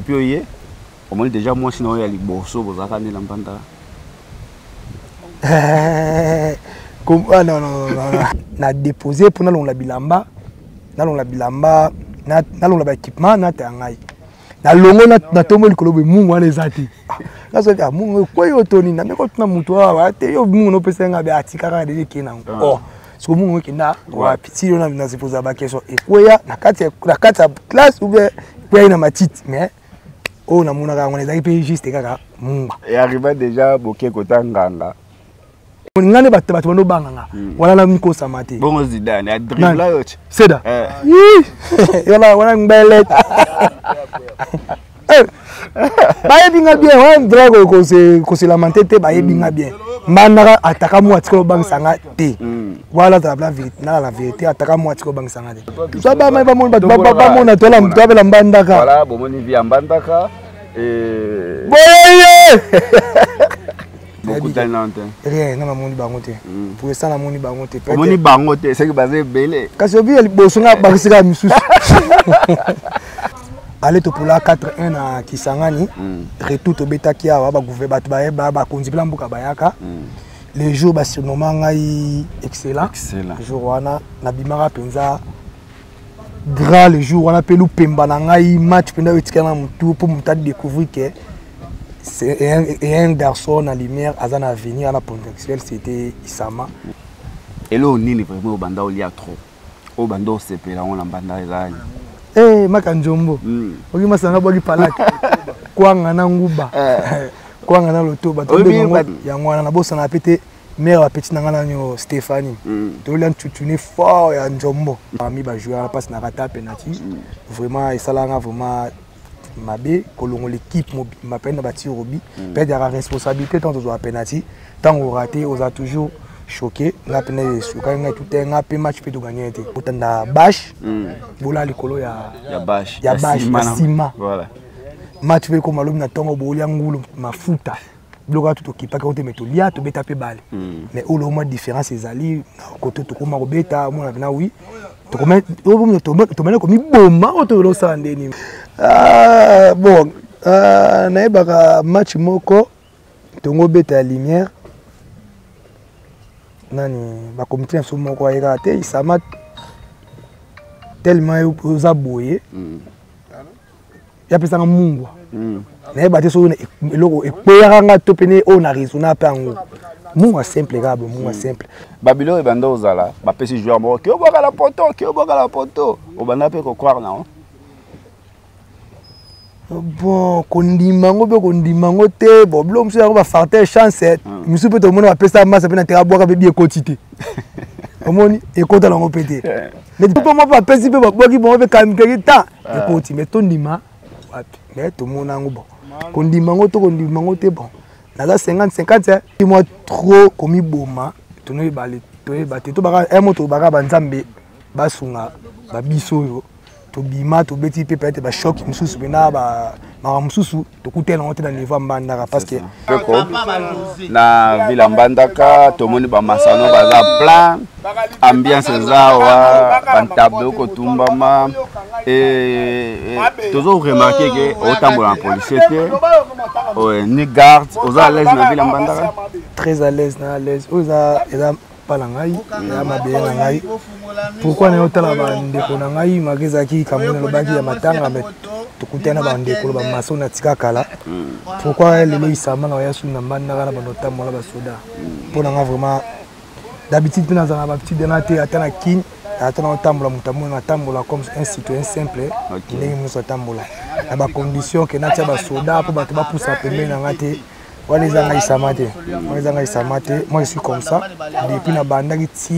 puis au moins déjà moi sinon il y a les borso vous avez la banda comme ah non na déposé pour na bilamba na équipement na tangai na longo na tombo likolo be mungu wana ezati na so ya mungu ko yo toni na me ko tuna mutu wa te yo mungu no pesa nga be atikaka de kina oh so mungu kina wa piti yo na se poser ba question e koya na kati ya classe ou bien koya na matite mais oh na muna ka ngone ezaki pe juste kaka mungu et arrivé déjà boké kotanganga ngane bato bano banganga wala na miko samate bongo Zidane a dribla yote seda yola wana mbele baye binga bien wa drago ko se lamenter te baye binga bien mbandaka ataka mo atiko bang sanga te wala la vérité ataka mo atiko bang sanga te so ba mai ba mon ba mon na tola mtwabela mbandaka voilà bomoni via mbandaka et boye beaucoup de talent rien na moni bangote pour ça na moni bangote moni bangote c'est que basé belé kasi obi bosonga bakisika misusu aller to pour la 4-1 na Kisangani retour to betaki awa ba gouvernement ba konzipela mbuka bayaka les jours ba surnommant ngai excellent jour wana na bimara penza grand le jour wana pelu pemba na ngai match penda wetikana mutu pour muta découvrir que c'est un garçon à lumière azana avenir à la potentiel c'était Isama et là on est vraiment au banda il y a trop au banda c'est pela on la banda ezali makanjombo oki masanga boki palaka kwanga na nguba kwanga na lotoba to yango wana na bosa na pete mère wa petit nangana nyo Stéphanie to lian tutune fort ya njombo ami ba joueur passe na rata penalty vraiment et salanga vraiment mabe kolongo l'équipe ma peine bâti robi perdre la responsabilité tant aux penalty tant au raté aux a toujours choqué la peine choqué tout un peu match peut gagner été autant da bâche bola likolo ya bâche ya sima voilà match peut comme alum na tongo bolia ngulu mafuta bloka tout okipa quand meto lia to beta pe balle mais au moins différence ezali côté to koma robeta moi na oui to comment to mena comme bomba auto lo sandeni bon naebaka match moko tongo beta lumière nani ba comité so moko ayeka te Isama tellement oza boye ya pesa nga mungwa naeba te so eloko ekpeyaka nga to pene o na raisonna pe yango mungwa simple kaba mungwa simple babilo ebanda ozala bapesi joueur moko ki oboka la poto obanda pe ko croire na bon kondimango be kondimango te bon blo mso yango ba farter chance misu pe to mona ba pesa massa pe na tera boka be bi ekotite omoni ekota lango pete mais tout mo ba pesi pe ba boki bon be kamikeki ta ekoti mais to ndima wapi mais to mona ngo bon kondimango te bon naza 50-50 moi trop komi boma to no ba to baka un moto baka banzambe basunga ba biso yo to bima to beti pe peut-être ba choc mususu bena ba mususu to kutela ngote na niveau mbandaka parce que na villa mbandaka to moni ba masano baza plan ambiance zawa bantablo ko tumbama et toujours remarquer que autant pour la police ni garde aux à l'aise na villa mbandaka très à l'aise na à l'aise oza palangai ya mabeye na ngai pourquoi na yotala bandeko na ngai makezaki kamona lobaki ya matanga mais tokutana bandeko ba maso na tika kala pourquoi lelo Isama na yasu na mbandaka na banota mola basoda pona nga vraiment d'habitude pena za ba petit denate atana kin atana otambola mutamu na tambola comme un citoyen simple ndenge muso tambola na ba condition que na tia basoda po bato ba poussa pembe na ngate wale zanga Isama te moi je suis comme ça depuis na bandaki ti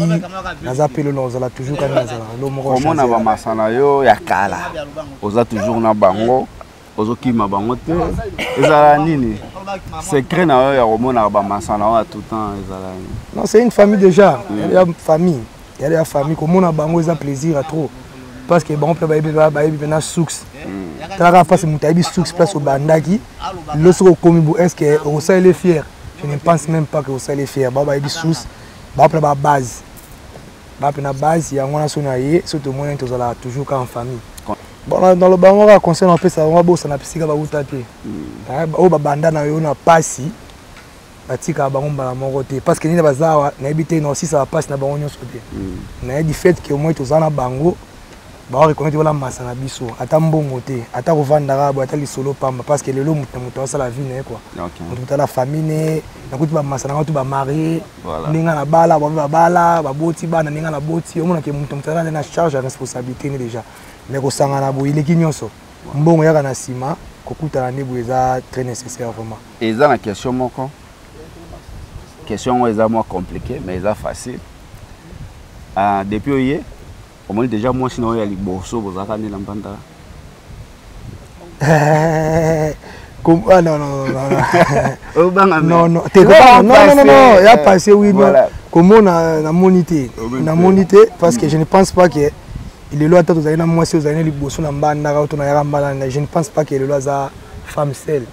naza pelo nozala toujours quand nazala lo moko comment na ba masana yo ya kala oza toujours na bango ozokima bango te ezala nini secret na yo ya komona ba masana wa tout temps ezala non c'est une famille déjà il y a la famille komona bango eza plaisir à trop parce que bon peut ba na soux tala face mutabi soux place au bandaki lorsque komi bu est-ce que Rosa est fier je ne pense même pas que Rosa est fier baba ebi soux ba ba base ba na base ya ngona sona ye surtout moi tozala toujours en famille Bon, dans le bango, on conseille un peu ça, on va bosser na pisika ba utate. O ba banda na yo na pasi. Batika bango mbala moko te parce que ni na bazawa na ebité na aussi ça va passer na bango nyonso te. Na du fait que au moins tozana bango ba reconnaître wala massa na biso ata mbongo te ata kovandaka bo ata lisolo pamba parce que lelo mutu asa la vie ne quoi. Mutu la famille na kuti ba massa na tu ba marié ninga na bala ba boti bana ninga na boti omona ke mutu na charge de responsabilité ni déjà. Mais ko sangana bo ile kinyonso mbongo yaka na sima kokuta na nebo eza très nécessaire vraiment. Et ça la question moko. Question est moins compliquée mais c'est facile. Depuis hier au moins déjà moi sinon il y a les borso vous attendez la banda. Ah non non il y a passé oui comment na monité parce que je ne pense pas que il est là tout ça na moi si vous avez les borso na banda ka na yamba je ne pense pas que le là za femme seule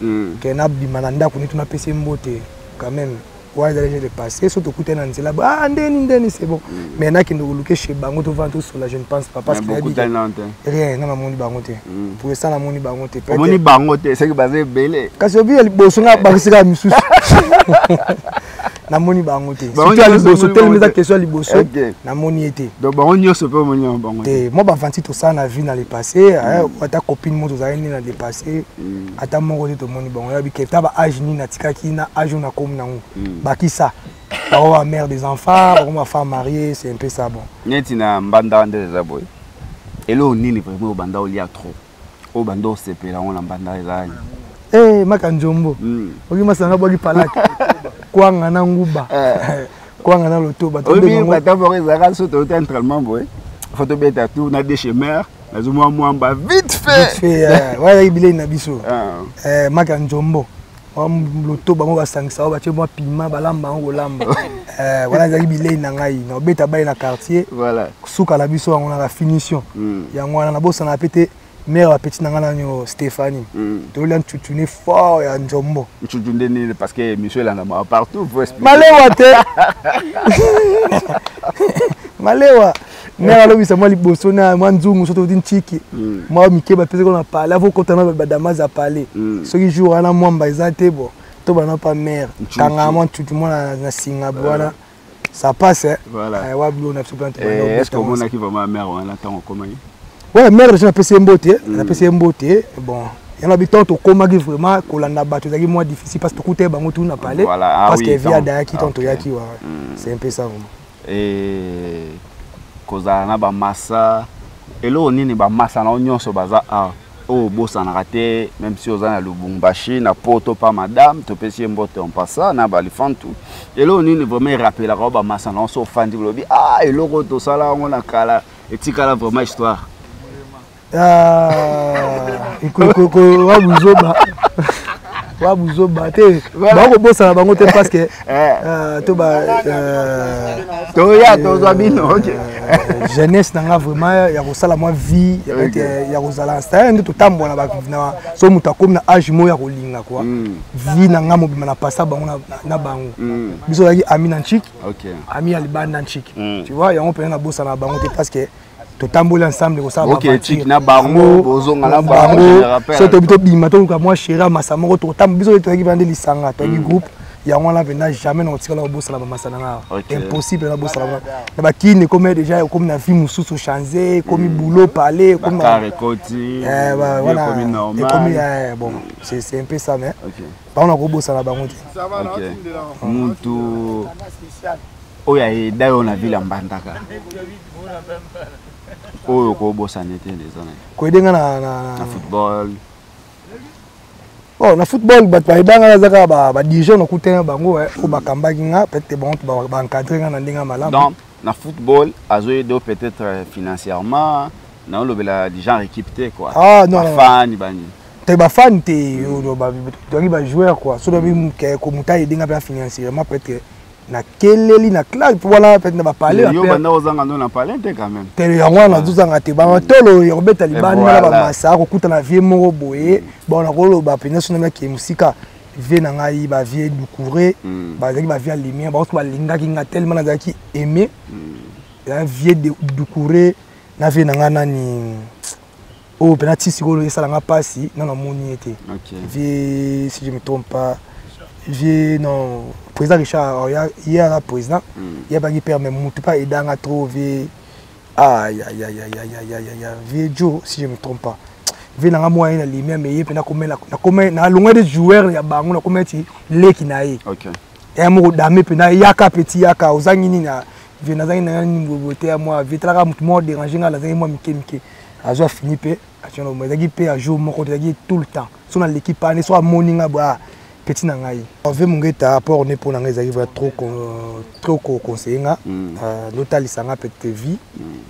que na bimananda ko ni tuna pese mbote quand même. Ouais, j'ai dépassé, surtout côté dans là ah ndeni c'est bon mais na qui nous luke chez bango to vendre sur là je ne pense pas parce que rien na moni bango te pour ça na moni bango te moni bango te c'est que basé belé kasi obi ali boso na bakisika misusu na moni bango te si tu ali boso tellement ça question ali boso na moni été donc bango nyonso pe moni bango te moi ba vanti to ça na vie na le passé ata copine mo to za ni na le passé ata moko te to moni bango ya bi ke ta ba âge ni na tikaki na âge na comme na Bakisa, la mère des enfants, ma femme mariée, c'est un peu ça bon. Netina mbanda ndeza boy. Elo nini vraiment banda oli a trop. O bando sepela on la banda ezali. Eh makanjombo. Oki masanga boki palaka. Kwanga na nguba. Kwanga na lotoba. Obi bata pour ezaka so to entraînement boy. Photo beta tout na déchemer. Na zuma mwamba vite fait. Vite fait. Ouais ibile na biso. Makanjombo. Loto bango basangisa ba tie moi piment balamba ngo lamba voilà zaki bilei na ngai na beta bay na quartier voilà suka la biso on a la finition ya ngwana na bosa na pété mère wa petit ngana nyo Stéphanie to l'a tutune fort ya njombo tutune ni parce que monsieur là na partout faut expliquer malewa te malewa mère lo bisa moi liboso na manzungu soto din chiki moi mikeba pese ko na parler avo kotana ba damaza parler ce qui jour ana mwamba ezate bo to bana pas mère kanga moi tout monde na singa bwana ça passe voilà wa blo na supplément est-ce que on a qui vraiment mère on attend comment ouais mère je na pese mbote na pese mbote bon il y a habitant to koma qui vraiment kolanda bato zaki moins difficile parce que côté bango tout na parler parce que via daki tonto yaki wa c'est un peu ça vraiment et kozala na ba massa elo nini ba massa na nyonso baza o bosa na raté même si ozana Lubumbashi na poto pa madame to pesi mbote on passa na ba lifantu elo nini vraiment rappela ko ba massa na so fandi lobi elo ko to sala ngona kala etikala vraiment histoire iko wa buzoba te ba ko bosa na bango te parce que to ba to ya to zabino jeunesse nanga vraiment ya ko sala moi vie ya ko sala ça ndio to tambola ba na so mutakomi na âge mo ya ko linga quoi vie nanga mo bima na passa bango na bango biso yaki ami na chik ami alibanda chik tu vois ya on peut na bosa na bango te parce que to tambola ensemble ko sala OK chik na bango bozonga na bango so to bito bima to ka moi chéra masamo to tambo biso to yaki bande lisanga to groupe ya ngwana vena jamais na tikala bossa la masana nga impossible na bossa la na ba kine comme déjà comme na vie mususu changer comme boulot parler comme carré côté voilà comme normal comme bon c'est un peu ça mais pas on a bossa la bango OK mutu oya dayo na ville mbandaka oyo ko bossa nete les années ko edenga na football. Oh, na football bat ba idanga zaka ba dirigeant na kutena bango o ba kambaki nga peut-être bon ba encadrer nga na ndinga malamu. Donc na football azoye do peut-être financièrement na lo bela dirigeant équipé quoi. Ah non fan bani. Te ba fan te o ba joueur quoi. So do bi ko mutai dinga ba financièrement peut-être na keleli na classe voilà peut-être na ba parler yo banda ozanga ndo na parler te quand même. Te yango na zuzanga te ba tolo yo beta libani na ba masa ko kuta na vie moko boye bon na ko ba peneso na ki musika vie na ngai ba vie du couré ba zaki ba vie lumière ba ko ba linga ki nga tellement na zaki aimer la vie du couré na vie na nga nani Oh, penalty sikolo ça l'a passé non la moni était. OK. Vie si je me trompe pas. Vie non président Richard hier la président il y a pas qui permet mutu pas et dans trop vie aïe vie Joe si je me trompe pas. Vie na moyen na lumière mais il pena comme na loin des joueurs ya bango na comme ti leki na ye. OK. Et mo dame pena yaka petit yaka ozangini na vie na zangini na niboté à moi vie tala mutu mo déranger na zangini moi mike azo fini pe action mo zaki pe à jour mo ko zaki tout le temps so na l'équipe pas ne soit morning ba petit na ngai ave mungeta rapport ne pour na ngai zaki va trop conseiller nga l'hôtel sanga petite vie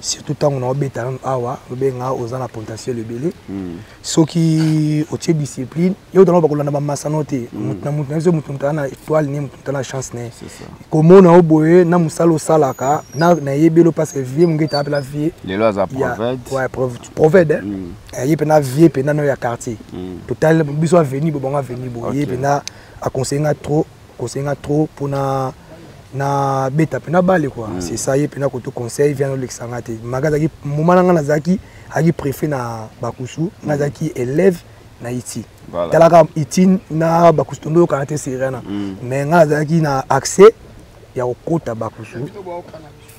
surtout tant on a beta awa benga ozana potentiel ebele soki otie discipline yo dans ba kolanda ba masanote mutu na étoile ni mutu na chance ne c'est ça comme on a oboye na musalo salaka na yebelo parce que vie mungeta appela vie les lois à proverbe ouais proverbe y pena vie pena no ya quartier total biso venu bon venu bon y pena a conseiller trop pour na beta pena balle quoi c'est ça y pena ko to conseil vient le sangate magaza ki moment nga nazaki aki préfet na bakusu nazaki élève na iti talaka iti na bakusu tondo kanate serena mais nga nazaki na accès ya okota bakusu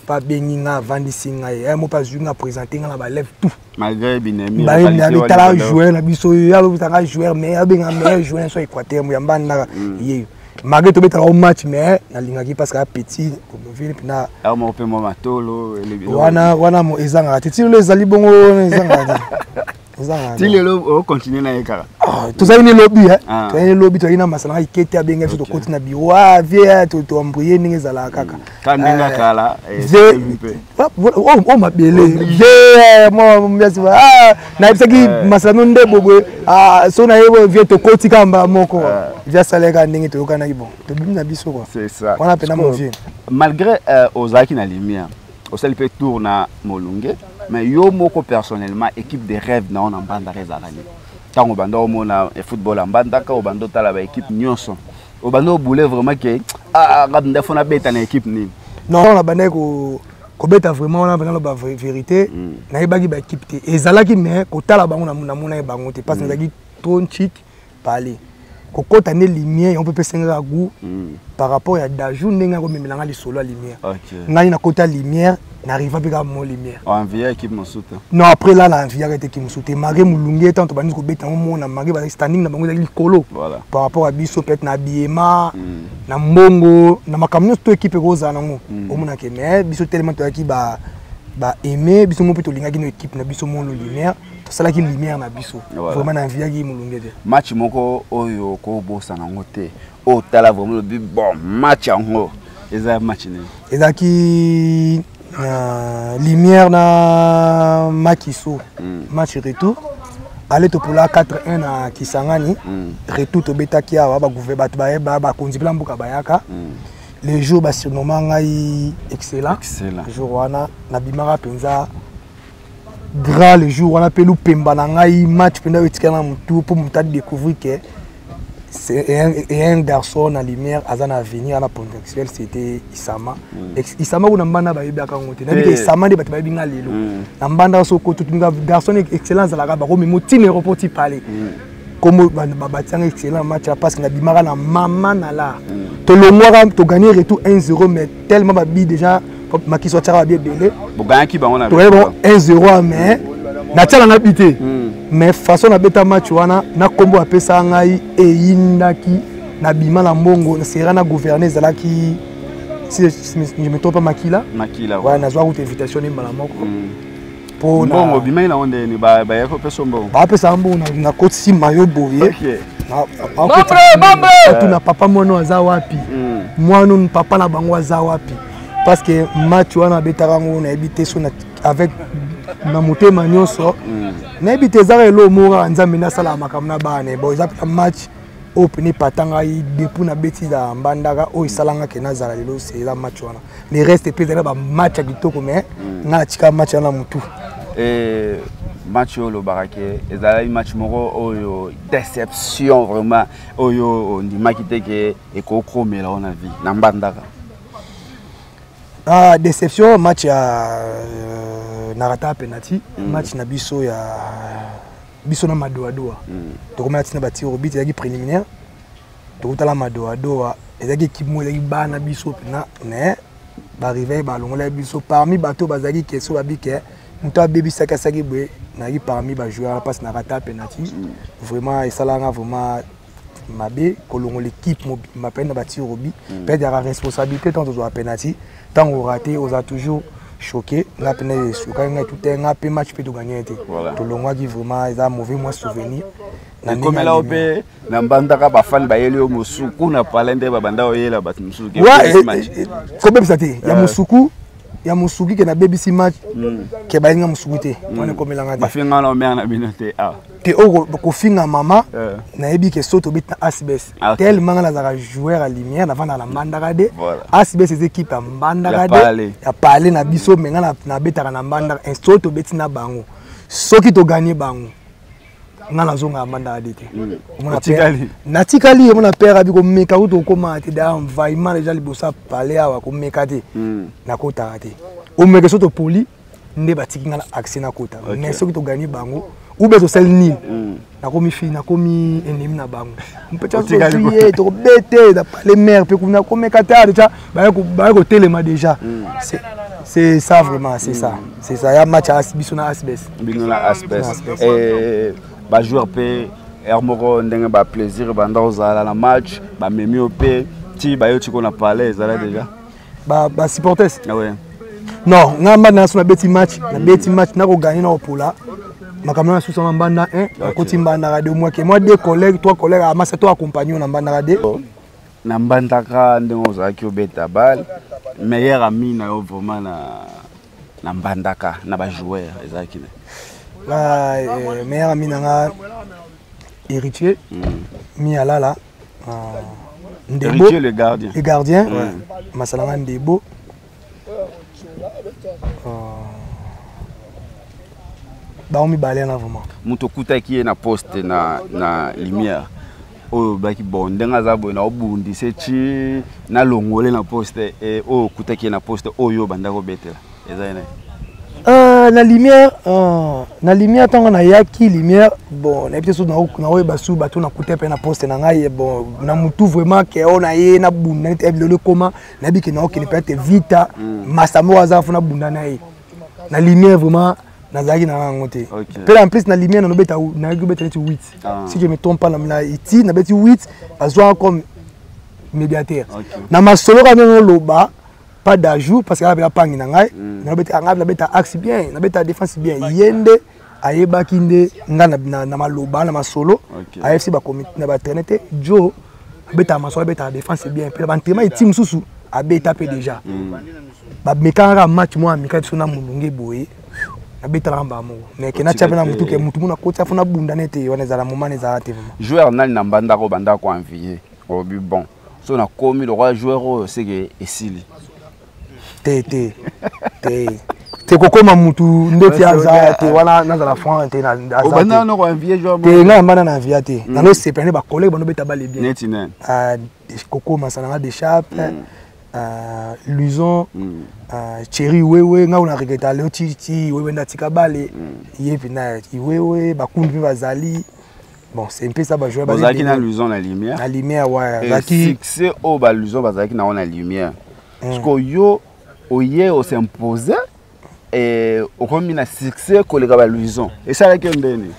pas béninga vandisinga et moi pas jouer à présenter na ba lève tout malgré binemi ba il tala joueur na biso ya lo tanga joueur mais abenga meilleur joueur so Équateur mo yamba na ye malgré to betala au match mais na lingaki parce que petit comme vile pina a mo pe mo matolo wana mo ezanga titi le ezali bongo ezanga Tile lo continue na ekara. Tout ça il est lobby hein. Tu es lobby tu ina masala ikete abenga to continue na biwa vie to embrouiller ninge zala kaka. Kaninga kala oh ma belle. Vie moi merci na ibsaki masala nde bobo so na yebo vie to koti kamba moko. Via salega ninge to kana ibo. To bimna biso quoi. C'est ça. On a pena mon vie. Malgré Ozaki na lumière. Au seul peut tourner à Molunge, mais yo moko personnellement équipe de rêve na on en banda rezalani. Tant au bando mona football en banda ka au bando tala ba équipe nyonso. Au bando boulait vraiment que ngabnda fona beta na équipe ni. Non on a bandé ko beta vraiment on a vraiment la vérité na ibaki ba équipe te. Ezalaki mais ko tala bango na mona bango te parce que ezaki trop chic parler. Koko tane lumière on peut penser goût par rapport à Dajou ndenge ko memelanga lisolo la lumière. Ngani na kota lumière n'arrive pas à mon lumière. Envie équipe Mosuta. Non après là l'envie arrêté qui Mosuta. Maré mulungi tant to bani ko beta mo na maré ba standing na bango li kolo. Par rapport à biso peut na biema na mbongo na makamno to équipe roza nango. Omona ke mais biso tellement to ki ba aimer biso mo peut to linga ki no équipe na biso mo lumière. C'est là qu'il lumière na biso vraiment na envie qui mulungede match moko oyo ko bossa na ngote o tala vraiment le bon match en eza match ni eza ki lumière na Makiso match retour aller to pour la 4-1 na Kisangani retour to betaki awa ba gouvernement ba konzi plan buka bayaka les jours ba surnommant ngai excellent jour wana na bimara penza grand le jour on appelle ou pemba na ngai match penda wetikana mutu pour muta découvrir que c'est un garçon à lumière azana avenir na potentiel c'était Isama Isama kuna mbanda ba yebaka ngote na bika Isama de bataba binga lelo na mbanda so ko tout garçon excellence la ka ba ko motine repoti parler comme ba batanga excellent match parce que na bimara na mama na la to le mois to gagner retour 1-0 mais tellement ba bi déjà Maki soit bien belé. Bogaki ba on a 1-0 mais na tala na bité. Mais façon na beta match wana na kombo apesa ngai e yindaki na bima na mbongo na sera na gouverner zalaki si je me trompe pas Makila. Ouais na zwa route invitation ni mala moko. Pour mbongo bima ina onde ni ba yako pesa mbongo. Ba pesa mbongo na koti si mayo boye. OK. Mambre. Tu na papa mono aza wapi? Moi non papa na bango aza wapi? Parce que match wana betarango na habité so avec na motema nyonso na habité zara elo mora nzambe na sala makamna bane bo za match open patanga depuis na beti za mbandaka o isalanga ke na zara lelo c'est la match wana le reste peut être ba match kitoko mais na tika match na mutu match le barake ezala match moko oyo déception vraiment oyo ndi makite ke ekokromela on a vie na mbandaka. Déception match à narata penalty match na biso ya biso na madoadoa tokoma na tina bati robit ya préliminaire tokutala madoadoa ezaki équipe mo ezaki bana biso pena ne ba arriver ba longola biso parmi bato bazaki keso babike muto abebisaka saki boye na yi parmi ba joueurs passe narata penalty vraiment esalanga vraiment mabe kolongo l'équipe m'appelle bati robi perdre la responsabilité tant aux penalty tant on raté on a toujours choqué la peine choqué tout un peu match peut gagner tout le monde qui vraiment ils a mauvais moi souvenir comme là on peut na bandaka ba fan ba yeli musuku na palende ba banda oyela ba musuku comme ça té ya musuki ke na BBC match ke ba nga musuku té on est comme là ngati ba finga na mer na binote ah te o ko finga mama na yebi ke soto bit na asbes tellement na za joueur à lumière na vanda na mbandaka de asbes ces équipes à mbandaka de ya parler na biso menga na betaka na mbandaka un soto beti na bango soki to gagner bango ngana zonga mbandaka de te na tikali mon père abi ko meka ko to koma te da envahissement déjà libosa parler awa ko meka te na kota te o meka soto poli nde batiki ngana accès na kota mais soki to gagner bango ou bien sel nil na komi fi na komi ennemi na bango peut-être que to bête da les mères pe kuna ko meka ta déjà ba ko telema déjà c'est ça vraiment c'est ça ya match biso na asbes et ba joueur pe hermoko ndenge ba plaisir banda ozala na match ba memi opé ti ba yo tiko na parler ezala déjà ba supporters ah ouais non ngamba na so na beti match na ko gagner na opola makamana sous sama banda 1 koti mbanda radio moi deux collègues trois collègues à massa toi accompagner na banda radio na mbandaka ndenge ozaki obeta bal meilleur ami na yo vraiment na mbandaka na ba joueur ezaki meilleur ami nanga héritier mi alala Ndebo héritier le gardien masalanga Ndebo baomi balena vraiment muto kutaki na poste na lumière oyo baki bon ndenga za boy na obundise chi na longole na poste et oyo kutaki na poste oyo bandako betela ezana na lumière tant na yaki lumière bon na peut-être na oyo basu bato na kutepe na poste na ngai bon na mutu vraiment que on a ye na bunda na le comment na biki na okini peut-être vita masamo azafu na bunda na ye na lumière vraiment nazaki na ngote peut en plus na lumière na beta na beta 8 si je me trompe pas na iti na beti 8 azwa comme médiateur na masolo ka no loba pas d'ajout parce que la pangi na ngai na beta axe bien na beta défense bien yende ayeba kinde ngana na maloba na masolo AFC ba comité na ba traîner jo beta masolo beta défense bien puis ba entraînement team susu a beta pe déjà ba mekanga match moi amika sona mulunge boye na beta ramba mo mais ke na tchape na mutu ke mutu muna kota funa bunda nete wana za la moment za te vraiment joueur nal na banda ko banda ko envier au but bon so na komi le roi joueur c'est que esili te kokoma mutu ndeti aza te wana na la France te na aza banda no ko envier joueur te nga bana na envier te na no sepene ba collègue bano beta bale bien neti ne kokoma sana de chape Luzon Thierry wewe nga una regreta leo ti wewe ndatika bale yepi na wewe bakundu bazali bon c'est un peu ça ba jouer bazaki na Luzon na lumière ouais zaki succès au ba Luzon bazaki na ona lumière parce que yo oye o s'imposer et au combina succès kolega ba Luzon et ça la kendeni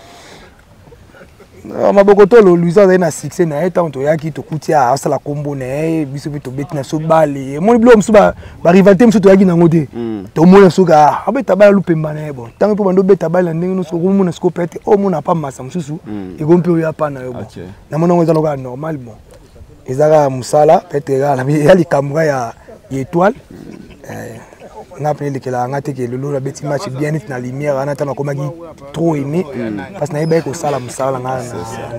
mabokoto lo Luzon na succès na eta onto yaki to kutia asala kombo na biso bito beti na so bale moni bilo mso ba rivalité mso to yaki na ngote to mona soka abeta bala lupemba na bon tango po bando beta bala ndenge no so mona sko pete o mona pa masa msusu egompe o ya pa na yo bon na mona ngoza loka normal bon ezaka musala pete ga na ya likamwa ya étoile na appelé que la ngate que le beti match bien net na lumière ana tama komaki trop aimé parce que na yeba ko sala musala na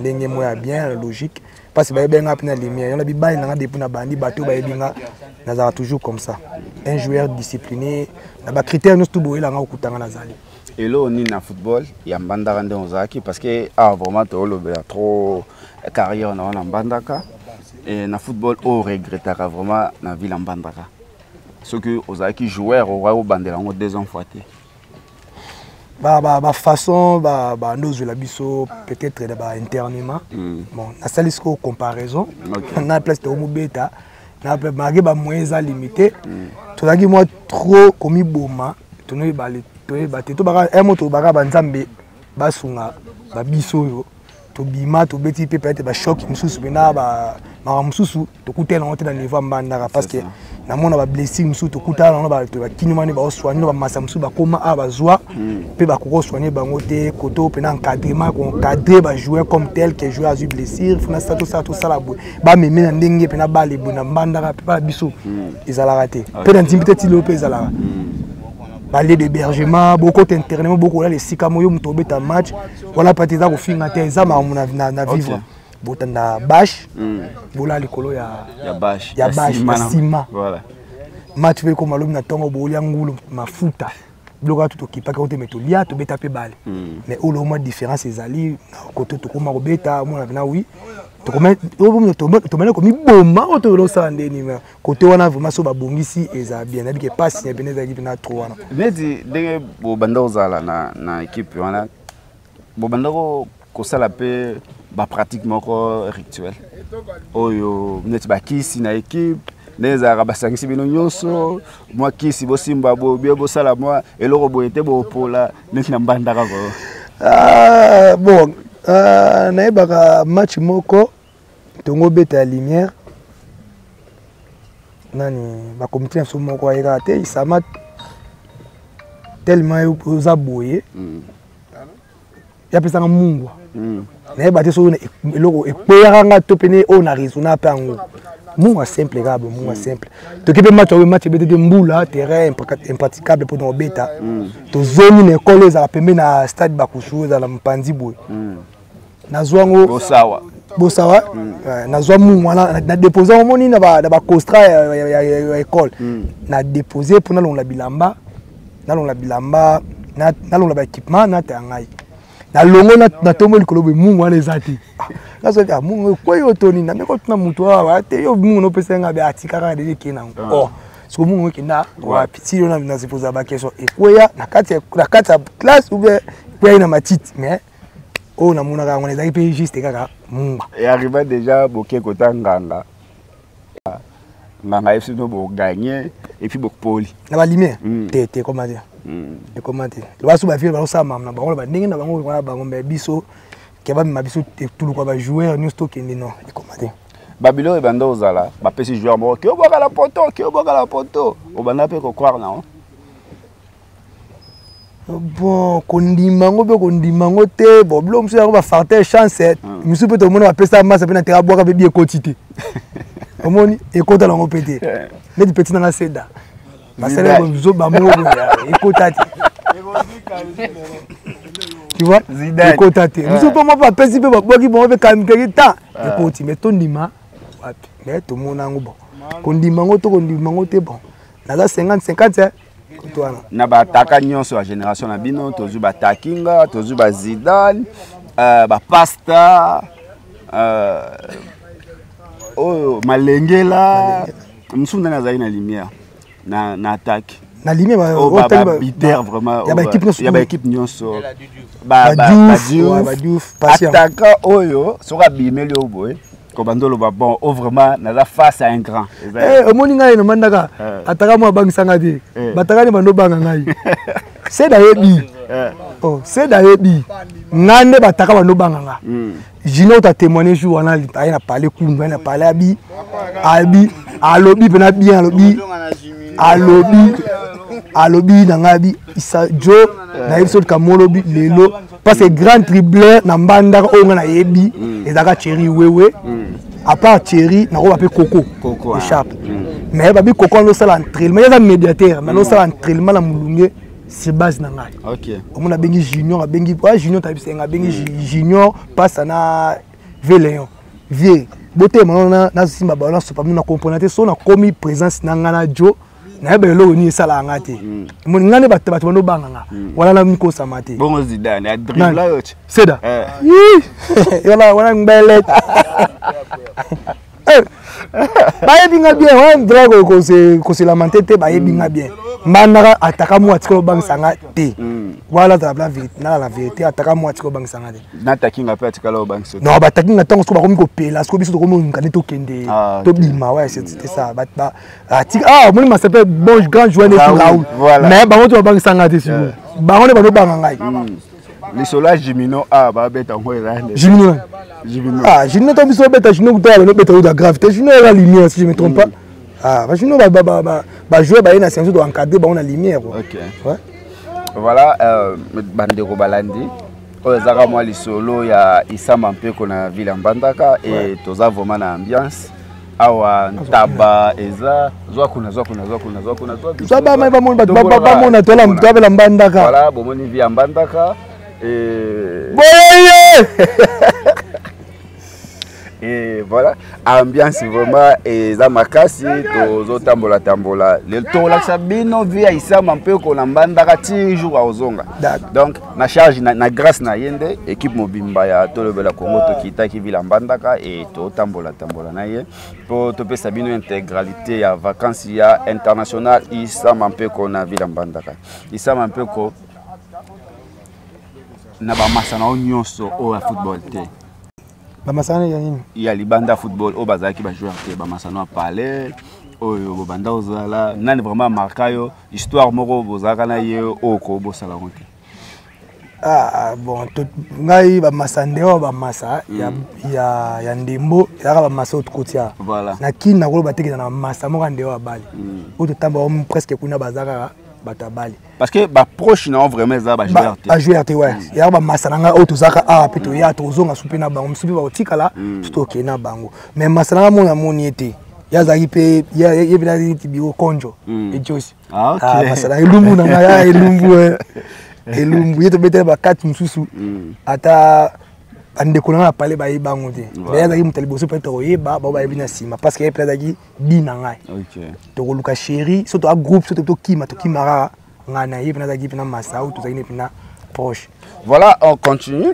ndenge moya bien logique parce que ba yeba ngapina lumière on a bi bail na depuis na bandi bato ba yebinga na za toujours comme ça un joueur discipliné na ba critère nous tout boyela nga okutanga na zali et là on est na football ya mbandaka nde ozaki parce que vraiment to lo trop carrière na mbandaka et na football on regrettera vraiment na ville mbandaka ce que ozaki joueur au bandela ngo 2 ans fois. façon nous la biso peut-être internement bon na salisco comparaison na place de mobeta na pe marqué ba moyens limité to laki moi trop comme boma to no ba le to ba un moto ba banzambe ba sunga ba biso yo to bima to beti pe peut-être ba choc mususu bina ba mususu to kutela on na niveau mbanda parce que na mona ba blessing mususu to kutala na ba kinyumani ba soigner ba masa mususu ba koma ba zwa pe ba ko soigner bango te koto pe na encadrement ko encadrer ba joueur comme tel que joueur a eu blessure funa ça tout ça la ba meme na ndenge pe na ba le bona mbanda pe ba biso ils ala raté pe na timité ti lope ils ala balé d'hébergement beaucoup d'internement beaucoup là les sikamoyo mutobe ta match voilà partiza ko finga te za ma na vivre botanda bâche bola likolo ya bâche ya ciment voilà match ve ko malum na tongo bolia ngulu mafuta bloka tout okipa ka te metolia to beta pe balle mais au moins différence ezali na côté to ko ma beta mona na oui to komena komi boma oto lo sa ndeni mais côté wana vraiment so ba bongisi eza bien na bike passe ya beneza équipe na 3 wana neti ndenge bo banda ozala na équipe wana bo banda ko sala pe ba pratiquement rituel oyo neti ba kisi na équipe neza basangisi bino nyonso moi kisi bo simba bo bien bo sala moi eloko bo ete bo pola neti na mbanda ka ko bon na ebaka match moko tongo beta lumière nani ba comité so moko ayeka te isama tellement oza boye ya pesa nga mungwa na eba te so eloko ekpeyaka nga to pene o na raisonna pe ango mungwa simple gabo mungwa simple to kepe match bete de mbula terrain impraticable pour no beta to zone na école za pembe na stade bakusu za la mpanzi boye na zwango bosawa na zwa mungwa na déposer moni na ba constra ya école na déposer pour na longa bilamba na longa ba équipement na tangai na longo na tombo likolo be mungu wana ezati naso ya mungu kwa yo toni na meko tuna mutu wa te yo mungu no pesa nga be atikaka de kina oh siko mungu kina wa piti yo na zipoza ba question ekweya na kati ya classe ou bien kwa ina matiti mais oh na muna ka ngone ezaki pe juste kaka mungu et arriva déjà boké kota nganga FC no bo gagner et puis bo poli na ba lumière te comment dire et comment dire le basu ba vie ba sa mam na bango ba ndenge na bango ba bango be biso ke ba mabiso tout ko ba joueur new stock ni non et comment dire babilo e bando ozala ba pesi joueur mo ki oboka la poto obana pe ko croire na bon kondimango be kondimango te bon blo mso ya ba farter chance misu pe to mona ba pesa massa pe na tera boka be bi ekotite omoni ekota lango pété net petit na seda basala ko ba mo ekota te tu vois ekota te misu pe mo pa pesi pe ba boki bon be kamikeki ta ekoti mais to ndima wapi mais to mona ngo bon kondimango te bon na za 50 na ba taka nyonso ya génération na bino tozu ba takinga tozu ba Zidane ba pasta oh malengela msunda na zaina lumière na attaque na lumière ba bitter vraiment ya ba équipe nyonso ba Diouf attaquant oyo soka bimeli oboy ko bandolo ba bon vraiment na la face à un grand omoni ngai no mandaka ataka mo bangisanga te bataka ni bando banga ngai c'est d'ailleurs c'est d'ailleurs ngande bataka bando banga nga Gino t'a témoigné jour on a parlé kundu on a parlé abi alobi pena bien alobi na ngabi isa jo na episode kamolobi lelo parce que grand dribbleur na mbanda o ngana yebi ezaka Thierry wewe à part Thierry na ko ba pe Coco échappe mais ba bi Coco no sala entraînement ya médiateur mais no sala entraînement la mulunge c'est base na ngai OK on a bengi junior a bengi junior ta bisenga bengi junior passe na Véléon vie boté mana na simba ba so pa na componente so na komi présence na ngana jo na be lo ni sala ngati mon ngane batte no banga wala na mko samate bongo Zidane a dribble yote seda yola wana mbele bayebinga bien ouais droit ko se lamenter te bayebinga bien manaka ataka mo atiko bangsanga te voilà la vérité ataka mo atiko bangsanga te na takinga pe atika la bangso non ba takinga tango ko bakomi ko pela ko biso ko mo ngane to kende to bima ouais c'était ça ba atika moni ma s'appelle bon grand joueur de Raoul mais ba moto bangsanga te siko ba ngone ba no banga ngai les sola Jimino ba beta ngo irande Jimino Jimino to biso beta Jimino ko to no beta de gravité Jimino la lumière si je me trompe pas Jimino ba jouer ba na séance de encadrer ba on a lumière OK ouais voilà bandeko balandi oyo ezaka mwa lisolo ya Isama Mpeko na ville Mbandaka et toza vraiment na ambiance awa ntaba eza zwa kuna ba mai ba mona tola mtaba Mbandaka voilà bomoni via Mbandaka et et voilà ambiance vraiment eza makasi tozo tambola le tola sabino via Isama Mpeko na Mbandaka ti jour ozonga donc na charge na grâce na yende équipe mobimba ya tolobela Congo to kitaki villa Mbandaka et to tambola na ye po to pesa bino intégralité ya vacances ya international Isama Mpeko na villa Mbandaka Isama Mpeko na ba masana nyonso o ya football te ba masana ya nini ya libanda football o bazaki ba joueur te ba masana a parler oyo bo banda ozala nani vraiment markayo histoire moko bozaka na ye o ko bosala ngote bon tout ngai ba masande o ba masa ya ndembo ya ba masa otukotia voilà na kina ko batekeza na masa moko ndewa bali o to tamba presque kuna bazaka batabali parce que ba proche non vraiment ça ba joueur te ba joueur te ouais ya ba masananga o tozaka peto ya tozonga supe na bango musupe ba otikala tutoke na bango mais masananga mona moni ete ya zaki pe ya yebina tibio konjo et josi OK masananga elumbu na ya elumbu yeto betela ba 4 mususu ata andeko na pale ba yibango te mais ya zaki mutaliboso pe to yeba ba yebina sima parce que ya pela zaki dina ngai OK to ko luka chéri surtout a groupe surtout to kimara ngana yebina zaki pina masau to zaki pina proche. Voilà, on continue.